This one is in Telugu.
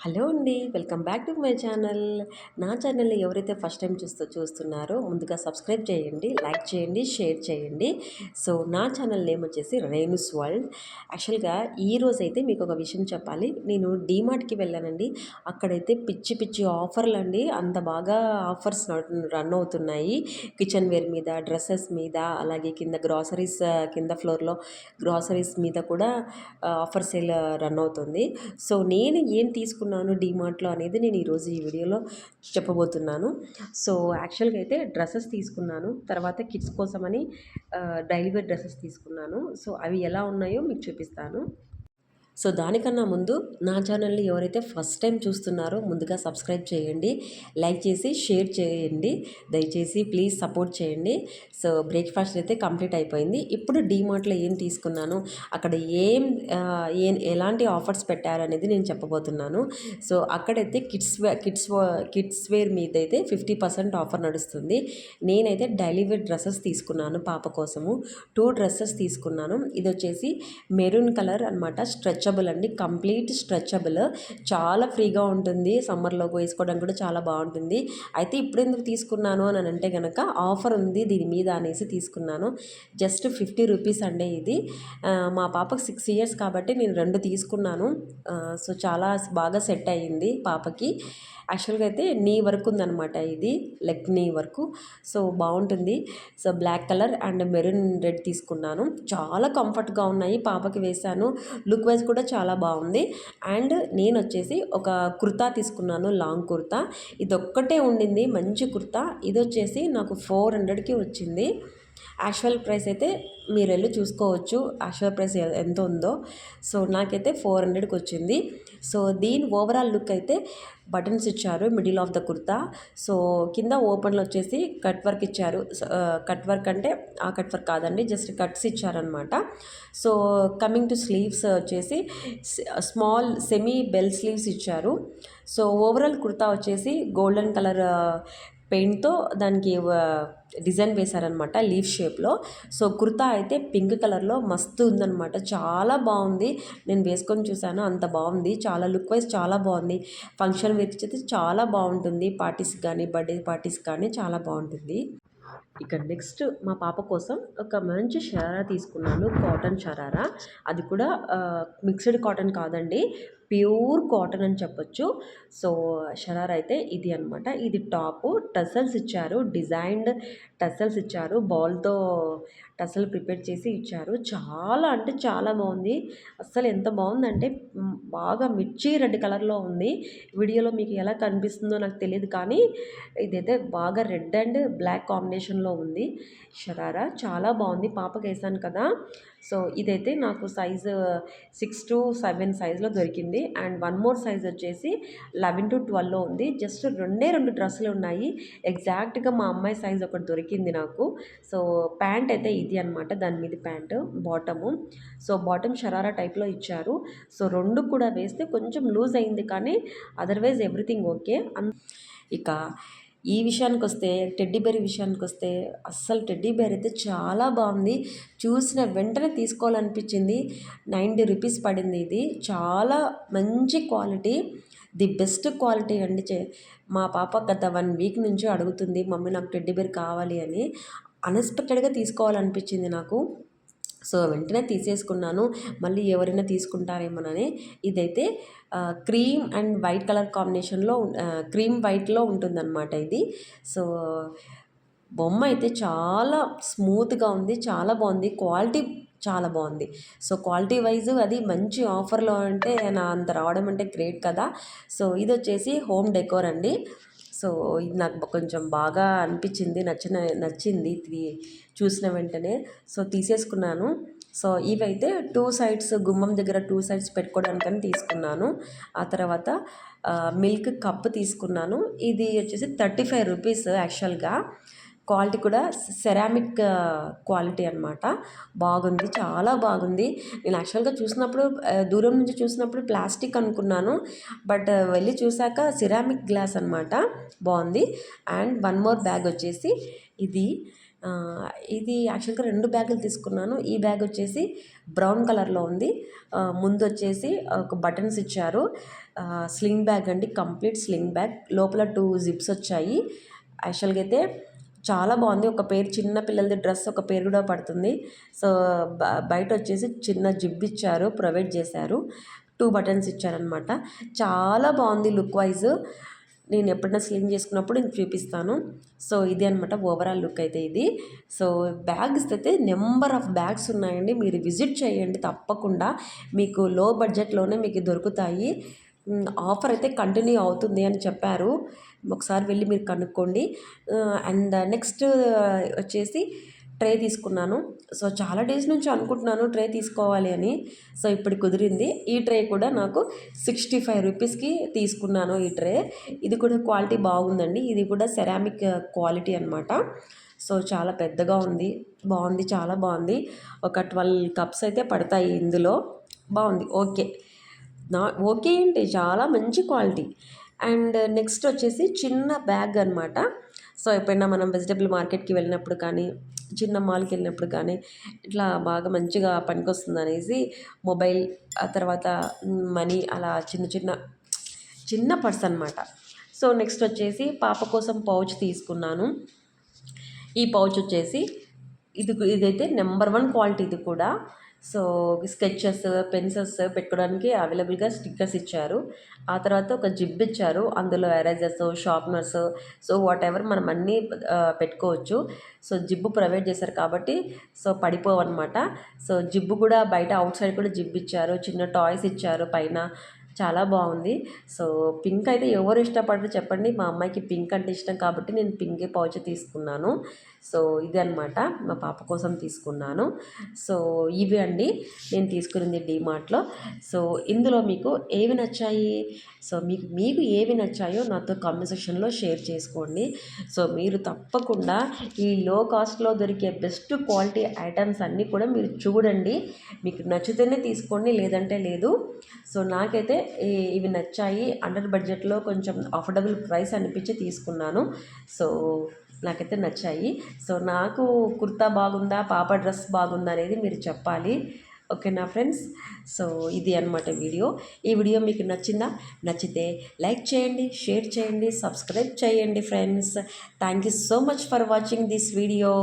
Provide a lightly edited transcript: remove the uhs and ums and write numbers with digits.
హలో అండి. Welcome back to my channel. నా ఛానల్‌ని ఎవరైతే ఫస్ట్ టైం చూస్తున్నారో ముందుగా సబ్స్క్రైబ్ చేయండి, లైక్ చేయండి, షేర్ చేయండి. సో, నా ఛానల్ నేమ్ వచ్చేసి రేణుస్ వరల్డ్. యాక్చువల్‌గా ఈరోజైతే మీకు ఒక విషయం చెప్పాలి. నేను డీమార్ట్‌కి వెళ్ళానండి. అక్కడైతే పిచ్చి పిచ్చి ఆఫర్‌లండి. అంత బాగా ఆఫర్స్ రన్ అవుతున్నాయి. కిచెన్ వేర్ మీద, డ్రెసెస్ మీద, అలాగే కింద గ్రాసరీస్ కింద ఫ్లోర్‌లో గ్రాసరీస్ మీద కూడా ఆఫర్ సేల్ రన్ అవుతుంది. సో, నేను ఏం తీసుకున్నాను డీమార్ట్‌లో అనేది నేను ఈరోజు ఈ వీడియోలో చెప్పబోతున్నాను. సో, యాక్చువల్‌గా అయితే డ్రెసెస్ తీసుకున్నాను. తర్వాత కిడ్స్ కోసమని డైలీ వేర్ డ్రెసెస్ తీసుకున్నాను. సో, అవి ఎలా ఉన్నాయో మీకు చూపిస్తాను. సో దానికన్నా ముందు నా ఛానల్ని ఎవరైతే ఫస్ట్ టైం చూస్తున్నారో ముందుగా సబ్స్క్రైబ్ చేయండి, లైక్ చేసి షేర్ చేయండి. దయచేసి ప్లీజ్ సపోర్ట్ చేయండి. సో బ్రేక్ఫాస్ట్ అయితే కంప్లీట్ అయిపోయింది. ఇప్పుడు డీమార్ట్లో ఏం తీసుకున్నాను, అక్కడ ఎలాంటి ఆఫర్స్ పెట్టారు అనేది నేను చెప్పబోతున్నాను. సో అక్కడైతే కిడ్స్ వేర్ మీద అయితే 50% ఆఫర్ నడుస్తుంది. నేనైతే డైలీ వేర్ డ్రెస్సెస్ తీసుకున్నాను పాప కోసము. 2 డ్రెస్సెస్ తీసుకున్నాను. ఇది వచ్చేసి మెరూన్ కలర్ అనమాట. స్ట్రెచబుల్ అండి, కంప్లీట్ స్ట్రెచబుల్. చాలా ఫ్రీగా ఉంటుంది, సమ్మర్లో వేసుకోవడానికి కూడా చాలా బాగుంటుంది. అయితే ఇప్పుడు ఎందుకు తీసుకున్నాను అని అంటే కనుక ఆఫర్ ఉంది దీని మీద అనేసి తీసుకున్నాను. జస్ట్ 50 రూపీస్ అండి ఇది. మా పాపకు 6 ఇయర్స్ కాబట్టి నేను 2 తీసుకున్నాను. సో చాలా బాగా సెట్ అయ్యింది పాపకి. యాక్చువల్గా అయితే నీ వర్క్ ఉందన్నమాట, ఇది లెగ్ నీ వర్క్. సో బాగుంటుంది. So black colour and maroon red తీసుకున్నాను. చాలా కంఫర్ట్గా ఉన్నాయి, పాపకి వేశాను. లుక్ వైజ్ కూడా చాలా బాగుంది. అండ్ నేను వచ్చేసి ఒక కుర్తా తీసుకున్నాను, లాంగ్ కుర్తా. ఇది ఒక్కటే ఉండింది మంచి కుర్తా. ఇది వచ్చేసి నాకు 400కి వచ్చింది. యాక్చువల్ ప్రైస్ అయితే మీరు వెళ్ళి చూసుకోవచ్చు యాక్చువల్ ప్రైస్ ఎంత ఉందో. సో నాకైతే 400కి వచ్చింది. సో దీని ఓవరాల్ లుక్ అయితే బటన్స్ ఇచ్చారు middle of the kurta. So కింద ఓపెన్లో వచ్చేసి కట్ వర్క్ ఇచ్చారు. కట్ వర్క్ అంటే ఆ కట్ వర్క్ కాదండి, జస్ట్ కట్స్ ఇచ్చారనమాట. సో కమింగ్ టు స్లీవ్స్ వచ్చేసి స్మాల్ సెమీ బెల్ స్లీవ్స్ ఇచ్చారు. సో ఓవరాల్ కుర్తా వచ్చేసి గోల్డెన్ కలర్ పెయింట్తో దానికి డిజైన్ వేశారనమాట లీఫ్ షేప్లో. సో కుర్తా అయితే పింక్ కలర్లో మస్తు ఉందనమాట, చాలా బాగుంది. నేను వేసుకొని చూశాను, అంత బాగుంది. చాలా లుక్ వైజ్ చాలా బాగుంది. ఫంక్షన్ వేర్ అయితే చాలా బాగుంటుంది, పార్టీస్కి కానీ బర్త్డే పార్టీస్కి కానీ చాలా బాగుంటుంది. ఇక నెక్స్ట్ మా పాప కోసం ఒక మంచి షరారా తీసుకున్నాను, కాటన్ షరారా. అది కూడా మిక్స్డ్ కాటన్ కాదండి, ప్యూర్ కాటన్ అని చెప్పొచ్చు. సో షరారా అయితే ఇది అనమాట. ఇది టాపు, టసల్స్ ఇచ్చారు, డిజైన్డ్ టసల్స్ ఇచ్చారు, బాల్తో టసల్ ప్రిపేర్ చేసి ఇచ్చారు. చాలా అంటే చాలా బాగుంది. అస్సలు ఎంత బాగుందంటే బాగా మిర్చి రెడ్ కలర్లో ఉంది. వీడియోలో మీకు ఎలా కనిపిస్తుందో నాకు తెలియదు, కానీ ఇదైతే బాగా రెడ్ అండ్ బ్లాక్ కాంబినేషన్లో ఉంది. షరారా చాలా బాగుంది, పాపకి వేసాను కదా. సో ఇదైతే నాకు సైజు 6 to 7 సైజులో దొరికింది. అండ్ వన్ మోర్ సైజ్ వచ్చేసి 11 to 12లో ఉంది. జస్ట్ రెండు డ్రెస్సులు ఉన్నాయి. ఎగ్జాక్ట్గా మా అమ్మాయి సైజ్ ఒకటి దొరికింది నాకు. సో ప్యాంట్ అయితే ఇది అనమాట, దాని మీద pant bottom. So bottom sharara టైప్లో ఇచ్చారు. సో రెండు కూడా వేస్తే కొంచెం లూజ్ అయింది, కానీ అదర్వైజ్ ఎవ్రీథింగ్ ఓకే. ఇక ఈ విషయానికి వస్తే, టెడ్డీ బేర్ విషయానికి వస్తే, అస్సలు టెడ్డీ బేర్ అయితే చాలా బాగుంది. చూసిన వెంటనే తీసుకోవాలనిపించింది. 90 రూపీస్ పడింది ఇది. చాలా మంచి క్వాలిటీ, ది బెస్ట్ క్వాలిటీ అండి. మా పాప గత 1 వీక్ నుంచి అడుగుతుంది, మమ్మీ నాకు టెడ్డీ బేర్ కావాలి అని. అన్ఎక్స్పెక్టెడ్గా తీసుకోవాలనిపించింది నాకు. సో వెంటనే తీసేసుకున్నాను, మళ్ళీ ఎవరైనా తీసుకుంటారేమోనని. ఇదైతే క్రీమ్ అండ్ వైట్ కలర్ కాంబినేషన్లో, క్రీమ్ వైట్లో ఉంటుందన్నమాట ఇది. సో బొమ్మ అయితే చాలా స్మూత్గా ఉంది, చాలా బాగుంది. క్వాలిటీ చాలా బాగుంది. సో క్వాలిటీ వైజ్ అది మంచి ఆఫర్లో అంటే నా అంత రావడం అంటే గ్రేట్ కదా. సో ఇది వచ్చేసి హోమ్ డెకోర్ అండి. సో ఇది నాకు కొంచెం బాగా అనిపించింది, నచ్చింది ఇది చూసిన వెంటనే. సో తీసేసుకున్నాను. సో ఇవైతే 2 సైడ్స్, గుమ్మం దగ్గర 2 సైడ్స్ పెట్టుకోవడానికని తీసుకున్నాను. ఆ తర్వాత మిల్క్ కప్ తీసుకున్నాను. ఇది వచ్చేసి 35 రూపీస్. యాక్చువల్గా క్వాలిటీ కూడా సెరామిక్ క్వాలిటీ అనమాట. బాగుంది, చాలా బాగుంది. నేను యాక్చువల్గా చూసినప్పుడు, దూరం నుంచి చూసినప్పుడు ప్లాస్టిక్ అనుకున్నాను, బట్ వెళ్ళి చూసాక సిరామిక్ గ్లాస్ అనమాట. బాగుంది. అండ్ వన్ మోర్ బ్యాగ్ వచ్చేసి ఇది ఇది యాక్చువల్గా 2 బ్యాగులు తీసుకున్నాను. ఈ బ్యాగ్ వచ్చేసి బ్రౌన్ కలర్‌లో ఉంది. ముందొచ్చేసి ఒక బటన్స్ ఇచ్చారు. స్లింగ్ బ్యాగ్ అండి. Complete sling bag. లోపల 2 జిప్స్ వచ్చాయి. యాక్చువల్‌గా అయితే చాలా బాగుంది. ఒక పేరు చిన్న పిల్లలది డ్రెస్ ఒక పేరు కూడా పడుతుంది. సో, బయట వచ్చేసి చిన్న జిప్ ఇచ్చారు. ప్రొవైడ్ చేశారు. 2 బటన్స్ ఇచ్చారనమాట. చాలా బాగుంది లుక్ వైజ్. నేను ఎప్పుడైనా స్లిమ్ చేసుకున్నప్పుడు నేను చూపిస్తాను. సో, ఇది అనమాట ఓవరాల్ లుక్ అయితే ఇది. సో, బ్యాగ్స్ అయితే నెంబర్ ఆఫ్ బ్యాగ్స్ ఉన్నాయండి. మీరు విజిట్ చేయండి తప్పకుండా. మీకు లో బడ్జెట్‌లోనే మీకు దొరుకుతాయి. ఆఫర్ అయితే కంటిన్యూ అవుతుంది అని చెప్పారు. ఒకసారి వెళ్ళి మీరు కనుక్కోండి. అండ్ నెక్స్ట్ వచ్చేసి ట్రే తీసుకున్నాను. సో, చాలా డేస్ నుంచి అనుకుంటున్నాను ట్రే తీసుకోవాలి అని. సో, ఇప్పుడు కుదిరింది. ఈ ట్రే కూడా నాకు 65 రూపీస్‌కి తీసుకున్నాను ఈ ట్రే. ఇది కూడా క్వాలిటీ బాగుందండి. ఇది కూడా సెరామిక్ క్వాలిటీ అనమాట. సో, చాలా పెద్దగా ఉంది. బాగుంది. చాలా బాగుంది. ఒక 12 కప్స్ అయితే పడతాయి ఇందులో. బాగుంది. ఓకే. ఓకే ఏంటి చాలా మంచి క్వాలిటీ. అండ్ నెక్స్ట్ వచ్చేసి చిన్న బ్యాగ్ అనమాట. సో, ఎప్పుడైనా మనం వెజిటబుల్ మార్కెట్‌కి వెళ్ళినప్పుడు కానీ, చిన్న మాల్‌కి వెళ్ళినప్పుడు కానీ, ఇట్లా బాగా మంచిగా పనికొస్తుందనేసి మొబైల్, ఆ తర్వాత మనీ అలా చిన్న చిన్న చిన్న పర్స్ అనమాట. సో, నెక్స్ట్ వచ్చేసి పాప కోసం పౌచ్ తీసుకున్నాను. ఈ పౌచ్ వచ్చేసి ఇదైతే నెంబర్ 1 క్వాలిటీ ఇది కూడా. సో, స్కెచెస్, పెన్సిల్స్ పెట్టుకోవడానికి అవైలబుల్‌గా స్టిక్కర్స్ ఇచ్చారు. ఆ తర్వాత ఒక జిప్ ఇచ్చారు. అందులో ఎరేజర్స్, షార్ప్నర్స్, సో వాటెవర్ మనం అన్నీ పెట్టుకోవచ్చు. సో, జిప్ ప్రొవైడ్ చేశారు కాబట్టి సో పడిపోవన్నమాట. సో, జిప్ కూడా బయట అవుట్ సైడ్ కూడా జిప్ ఇచ్చారు. చిన్న టాయ్స్ ఇచ్చారు పైన. చాలా బాగుంది. సో, పింక్ అయితే ఎవరు ఇష్టపడరు చెప్పండి. మా అమ్మాయికి పింక్ అంటే ఇష్టం కాబట్టి నేను పింక్ పౌచ్ తీసుకున్నాను. సో, ఇది అనమాట మా పాప కోసం తీసుకున్నాను. సో, ఇవి అండి నేను తీసుకున్నది డీమార్ట్‌లో. సో, ఇందులో మీకు ఏవి నచ్చాయి? సో, మీకు ఏవి నచ్చాయో నాతో కామెంట్ సెక్షన్‌లో షేర్ చేసుకోండి. సో, మీరు తప్పకుండా ఈ లో కాస్ట్‌లో దొరికే బెస్ట్ క్వాలిటీ ఐటమ్స్ అన్నీ కూడా మీరు చూడండి. మీకు నచ్చితేనే తీసుకోండి లేదంటే లేదు. సో, నాకైతే ఇవి నచ్చాయి. అండర్ బడ్జెట్‌లో కొంచెం అఫోర్డబుల్ ప్రైస్ అనిపించి తీసుకున్నాను. సో, నాకైతే నచ్చాయి. సో, నాకు కుర్తా బాగుందా, పాప డ్రెస్ బాగుందా అనేది మీరు చెప్పాలి. ఓకేనా ఫ్రెండ్స్? సో, ఇది అనమాట వీడియో. ఈ వీడియో మీకు నచ్చిందా? నచ్చితే లైక్ చేయండి, షేర్ చేయండి, సబ్స్క్రైబ్ చేయండి friends. Thank you so much for watching this video.